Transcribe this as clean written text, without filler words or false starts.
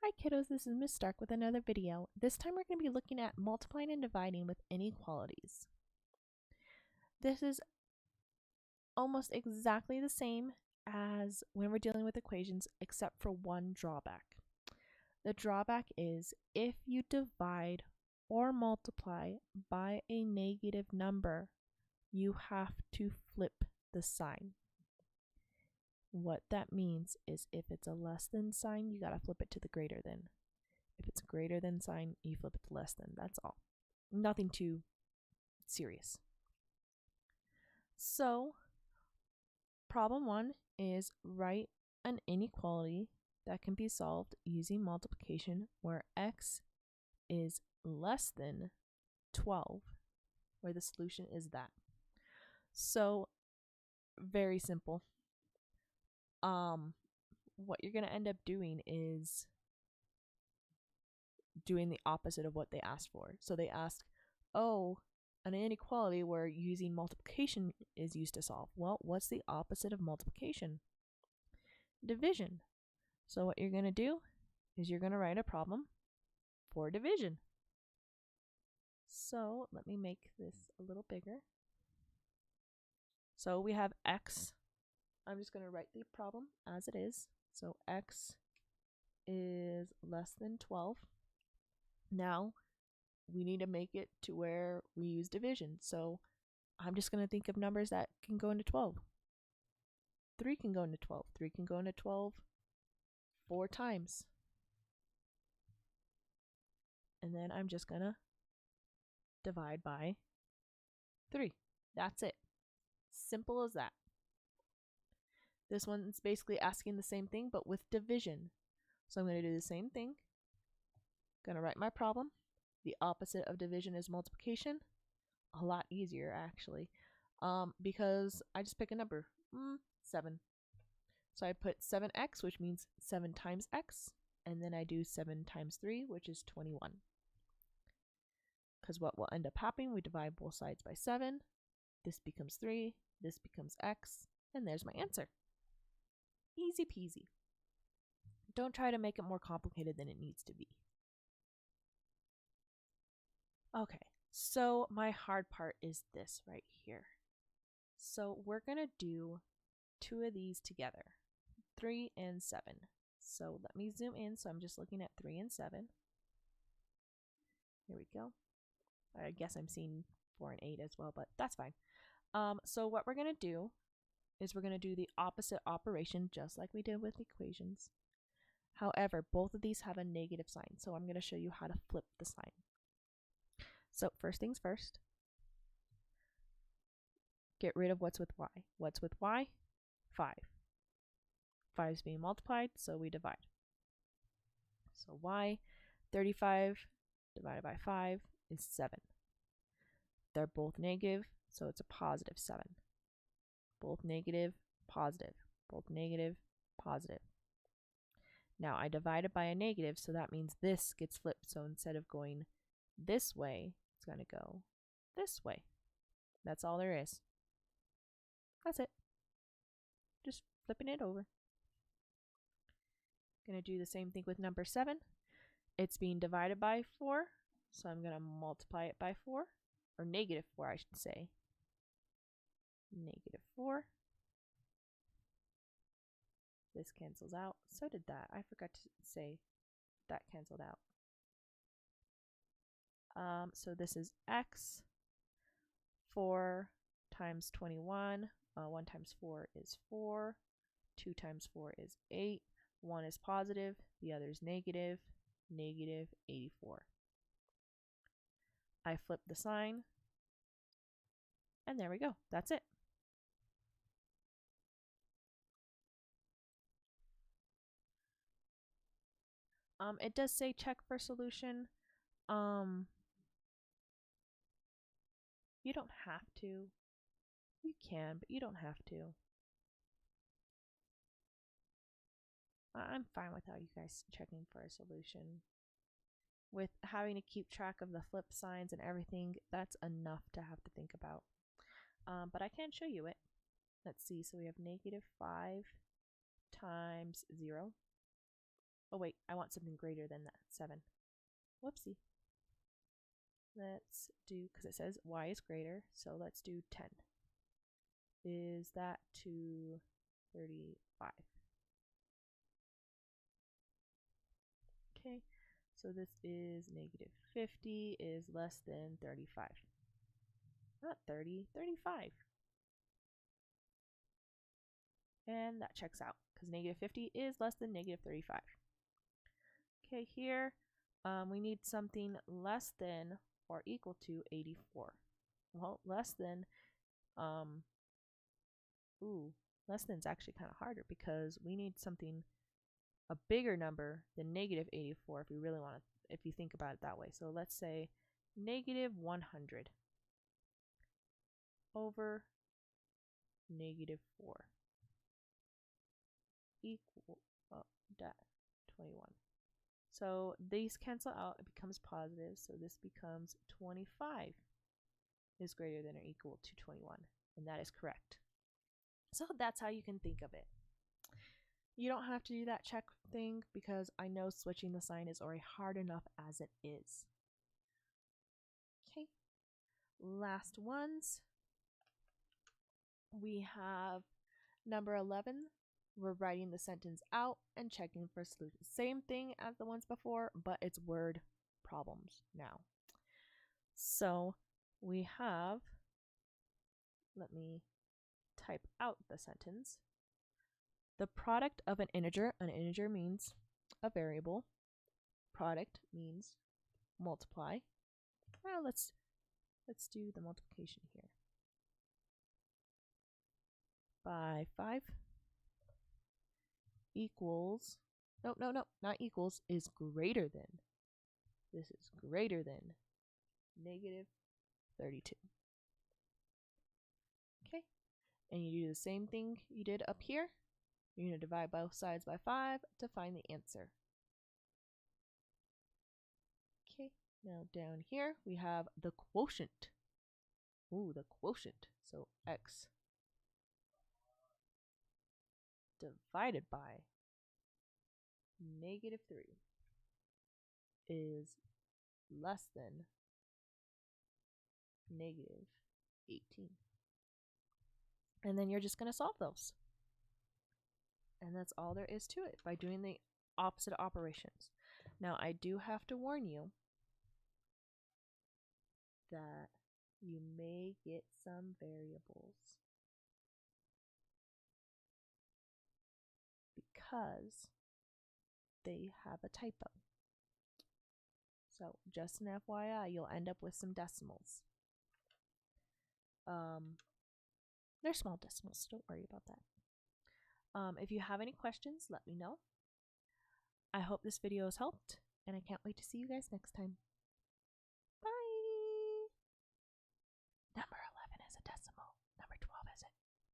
Hi kiddos, this is Miss Stark with another video. This time we're going to be looking at multiplying and dividing with inequalities. This is almost exactly the same as when we're dealing with equations except for one drawback. The drawback is if you divide or multiply by a negative number, you have to flip the sign. What that means is if it's a less than sign, you gotta flip it to the greater than. If it's a greater than sign, you flip it to less than. That's all. Nothing too serious. So, problem 1 is write an inequality that can be solved using multiplication where x is less than 12, where the solution is that. So, very simple. What you're going to end up doing is doing the opposite of what they asked for. So they asked, oh, an inequality where using multiplication is used to solve. Well, what's the opposite of multiplication? Division. So what you're going to do is you're going to write a problem for division. So let me make this a little bigger. So we have x. I'm just going to write the problem as it is. So x is less than 12. Now we need to make it to where we use division. So I'm just going to think of numbers that can go into 12. 3 can go into 12. 3 can go into 12 4 times. And then I'm just going to divide by 3. That's it. Simple as that. This one's basically asking the same thing, but with division. So I'm going to do the same thing. Going to write my problem. The opposite of division is multiplication. A lot easier, actually, because I just pick a number, 7. So I put 7x, which means 7 times x, and then I do 7 times 3, which is 21. Because what will end up happening, we divide both sides by 7. This becomes 3, this becomes x, and there's my answer. Easy peasy. Don't try to make it more complicated than it needs to be. Okay, so my hard part is this right here. So we're going to do 2 of these together, 3 and 7. So let me zoom in. So I'm just looking at 3 and 7. Here we go. I guess I'm seeing 4 and 8 as well, but that's fine. So what we're going to do is we're going to do the opposite operation just like we did with equations. However, both of these have a negative sign, so I'm going to show you how to flip the sign. So first things first, get rid of what's with y. What's with y? 5. 5 is being multiplied, so we divide. So y, 35 divided by 5 is 7. They're both negative, so it's a positive 7. Both negative, positive. Both negative, positive. Now I divided by a negative, so that means this gets flipped. So instead of going this way, it's going to go this way. That's all there is. That's it. Just flipping it over. Going to do the same thing with number 7. It's being divided by 4, so I'm going to multiply it by 4, or negative 4, I should say. Negative 4. This cancels out. So did that. I forgot to say that canceled out. So this is x. 4 times 21. 1 times 4 is 4. 2 times 4 is 8. 1 is positive. The other is negative. Negative 84. I flip the sign. And there we go. That's it. It does say check for solution. You don't have to. You can, but you don't have to. I'm fine without you guys checking for a solution. With having to keep track of the flip signs and everything, that's enough to have to think about. But I can show you it. Let's see. So we have negative 5 times 0. Oh wait, I want something greater than that, 7. Whoopsie. Let's do, because it says y is greater, so let's do 10. Is that to 35? Okay, so this is negative 50 is less than 35. Not 30, 35. And that checks out because negative 50 is less than negative 35. Okay, here we need something less than or equal to 84. Well, less than, less than is actually kind of harder because we need something, a bigger number than negative 84 if we really want to, if you think about it that way. So let's say negative 100 over negative 4 equal that 21. So these cancel out, it becomes positive, so this becomes 25 is greater than or equal to 21, and that is correct. So that's how you can think of it. You don't have to do that check thing because I know switching the sign is already hard enough as it is. Okay, last ones. We have number 11. We're writing the sentence out and checking for solutions. Same thing as the ones before, but it's word problems now. So we have, let me type out the sentence. The product of an integer means a variable. Product means multiply. Well, let's do the multiplication here. By 5 equals, no, not equals, is greater than. This is greater than negative 32. Okay, and you do the same thing you did up here. You're going to divide both sides by 5 to find the answer. Okay, now down here we have the quotient. Ooh, the quotient. So x divided by negative 3 is less than negative 18. And then you're just going to solve those. And that's all there is to it by doing the opposite operations. Now, I do have to warn you that you may get some variables because they have a typo. So just an FYI, you'll end up with some decimals. They're small decimals, so don't worry about that. If you have any questions, let me know. I hope this video has helped, and I can't wait to see you guys next time.